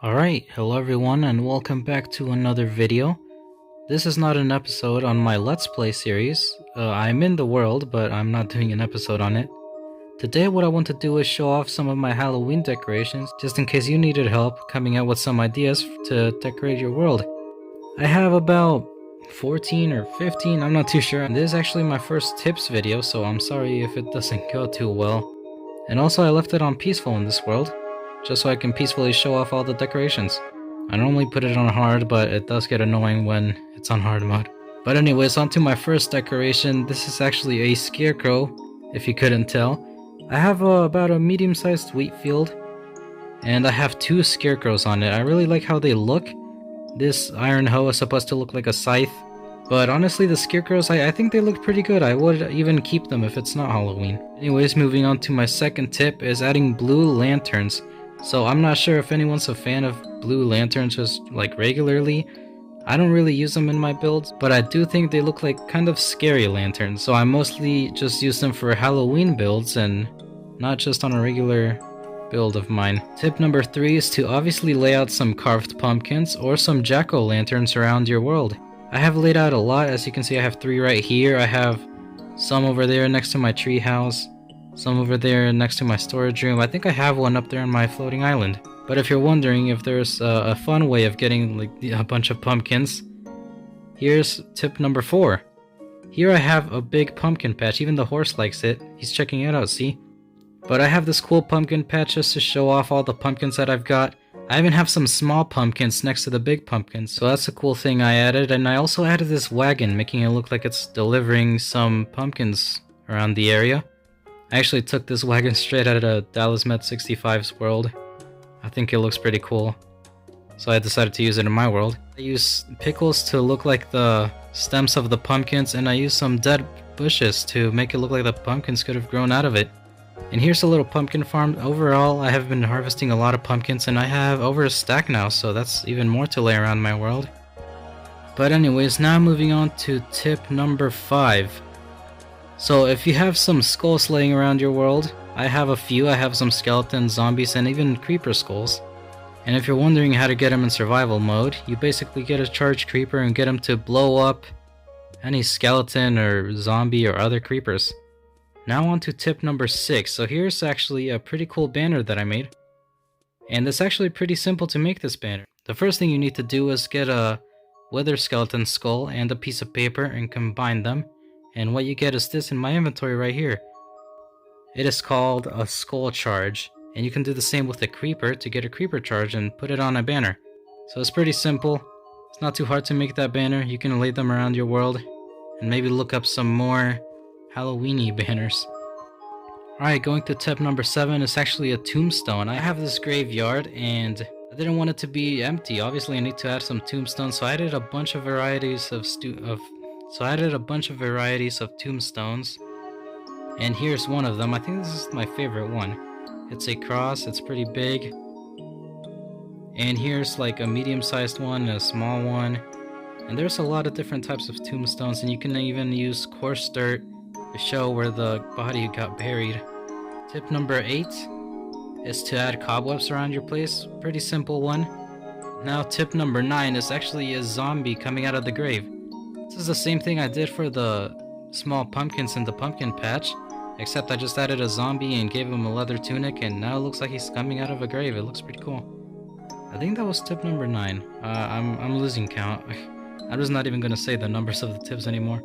Alright, hello everyone and welcome back to another video. This is not an episode on my Let's Play series. I'm in the world, but I'm not doing an episode on it. Today what I want to do is show off some of my Halloween decorations, just in case you needed help coming out with some ideas to decorate your world. I have about 14 or 15, I'm not too sure. This is actually my first tips video, so I'm sorry if it doesn't go too well. And also I left it on peaceful in this world, just so I can peacefully show off all the decorations. I normally put it on hard, but it does get annoying when it's on hard mode. But anyways, on to my first decoration. This is actually a Scarecrow, if you couldn't tell. I have about a medium-sized wheat field, and I have two Scarecrows on it. I really like how they look. This iron hoe is supposed to look like a scythe, but honestly the Scarecrows, I think they look pretty good. I would even keep them if it's not Halloween. Anyways, moving on to my second tip is adding blue lanterns. So I'm not sure if anyone's a fan of blue lanterns just like regularly. I don't really use them in my builds, but I do think they look like kind of scary lanterns. So I mostly just use them for Halloween builds and not just on a regular build of mine. Tip number 3 is to obviously lay out some carved pumpkins or some jack-o'-lanterns around your world. I have laid out a lot. As you can see, I have 3 right here. I have some over there next to my tree house, some over there next to my storage room. I think I have one up there on my floating island. But if you're wondering if there's a fun way of getting like a bunch of pumpkins, here's tip number 4. Here I have a big pumpkin patch. Even the horse likes it. He's checking it out, see? But I have this cool pumpkin patch just to show off all the pumpkins that I've got. I even have some small pumpkins next to the big pumpkins, so that's a cool thing I added. And I also added this wagon, making it look like it's delivering some pumpkins around the area. I actually took this wagon straight out of Dallas Met 65's world. I think it looks pretty cool, so I decided to use it in my world. I used pickles to look like the stems of the pumpkins, and I used some dead bushes to make it look like the pumpkins could have grown out of it. And here's a little pumpkin farm. Overall, I have been harvesting a lot of pumpkins, and I have over a stack now, so that's even more to lay around my world. But anyways, now moving on to tip number 5. So if you have some skulls laying around your world, I have a few. I have some skeletons, zombies, and even creeper skulls. And if you're wondering how to get them in survival mode, you basically get a charged creeper and get them to blow up any skeleton or zombie or other creepers. Now on to tip number 6. So here's actually a pretty cool banner that I made. And it's actually pretty simple to make this banner. The first thing you need to do is get a wither skeleton skull and a piece of paper and combine them. And what you get is this in my inventory right here. It is called a skull charge. And you can do the same with a creeper to get a creeper charge and put it on a banner. So it's pretty simple. It's not too hard to make that banner. You can lay them around your world and maybe look up some more Halloween-y banners. Alright, going to tip number 7 is actually a tombstone. I have this graveyard and I didn't want it to be empty. Obviously I need to add some tombstones, so I added a bunch of varieties of tombstones. And here's one of them. I think this is my favorite one. It's a cross, it's pretty big. And here's like a medium-sized one and a small one. And there's a lot of different types of tombstones, and you can even use coarse dirt to show where the body got buried. Tip number 8 is to add cobwebs around your place. Pretty simple one. Now tip number 9 is actually a zombie coming out of the grave. This is the same thing I did for the small pumpkins in the pumpkin patch, except I just added a zombie and gave him a leather tunic, and now it looks like he's coming out of a grave. It looks pretty cool. I think that was tip number 9. I'm losing count. I'm just not even gonna say the numbers of the tips anymore.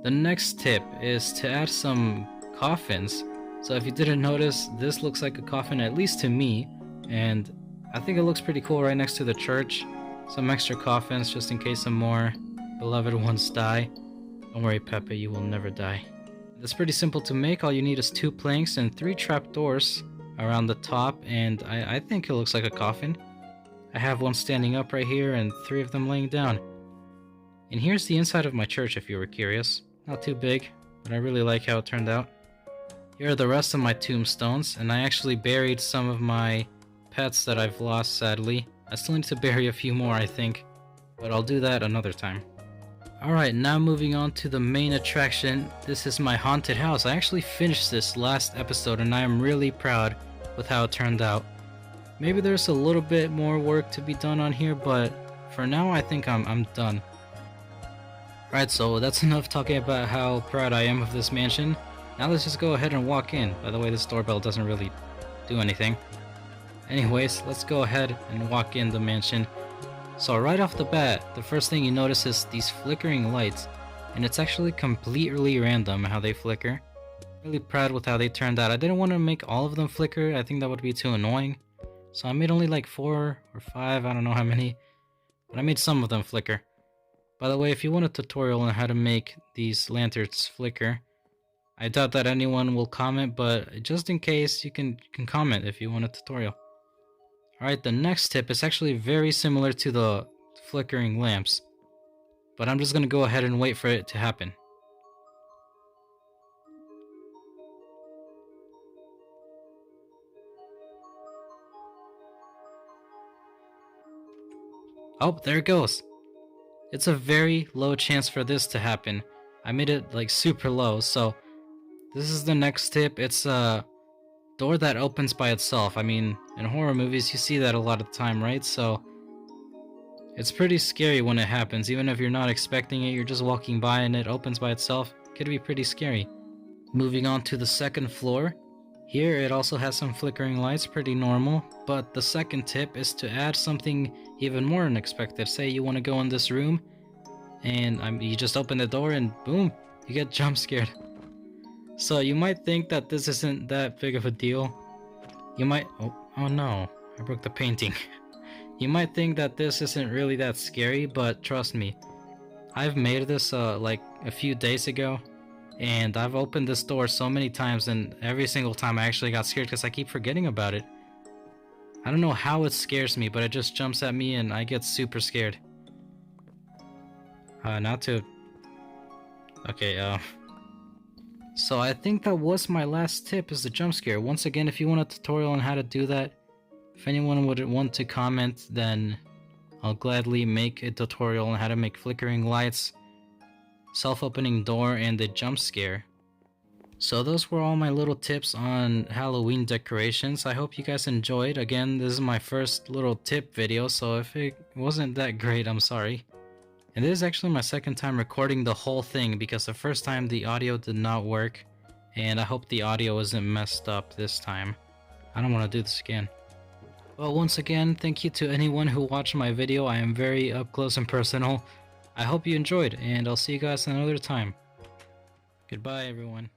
The next tip is to add some coffins. So if you didn't notice, this looks like a coffin, at least to me, and I think it looks pretty cool right next to the church. Some extra coffins just in case some more beloved ones die. Don't worry, Pepe, you will never die. It's pretty simple to make. All you need is 2 planks and 3 trapdoors around the top, and I think it looks like a coffin. I have one standing up right here and 3 of them laying down. And here's the inside of my church if you were curious. Not too big, but I really like how it turned out. Here are the rest of my tombstones, and I actually buried some of my pets that I've lost, sadly. I still need to bury a few more, I think, but I'll do that another time. Alright, now moving on to the main attraction. This is my haunted house. I actually finished this last episode, and I am really proud with how it turned out. Maybe there's a little bit more work to be done on here, but for now I think I'm done. Alright, so that's enough talking about how proud I am of this mansion. Now let's just go ahead and walk in. By the way, this doorbell doesn't really do anything. Anyways, let's go ahead and walk in the mansion. So right off the bat, the first thing you notice is these flickering lights, and it's actually completely random how they flicker. Really proud with how they turned out. I didn't want to make all of them flicker, I think that would be too annoying. So I made only like 4 or 5, I don't know how many, but I made some of them flicker. By the way, if you want a tutorial on how to make these lanterns flicker, I doubt that anyone will comment, but just in case, you can comment if you want a tutorial. Alright, the next tip is actually very similar to the flickering lamps, but I'm just gonna go ahead and wait for it to happen. Oh, there it goes! It's a very low chance for this to happen. I made it like super low, so this is the next tip. It's a door that opens by itself. I mean, in horror movies you see that a lot of the time, right? So it's pretty scary when it happens. Even if you're not expecting it, you're just walking by and it opens by itself. It could be pretty scary. Moving on to the second floor. Here it also has some flickering lights, pretty normal. But the second tip is to add something even more unexpected. Say you want to go in this room and you just open the door and boom, you get jump scared. So you might think that this isn't that big of a deal. You might... oh no, I broke the painting. You might think that this isn't really that scary, but trust me. I've made this like a few days ago, and I've opened this door so many times, and every single time I actually got scared because I keep forgetting about it. I don't know how it scares me, but it just jumps at me and I get super scared. So I think that was my last tip, is the jump scare. Once again, if you want a tutorial on how to do that, if anyone would want to comment, then I'll gladly make a tutorial on how to make flickering lights, self-opening door, and the jump scare. So those were all my little tips on Halloween decorations. I hope you guys enjoyed. Again, this is my first little tip video, so if it wasn't that great, I'm sorry. And this is actually my second time recording the whole thing, because the first time the audio did not work, and I hope the audio isn't messed up this time. I don't want to do this again. Well, once again, thank you to anyone who watched my video. I am very up close and personal. I hope you enjoyed, and I'll see you guys another time. Goodbye, everyone.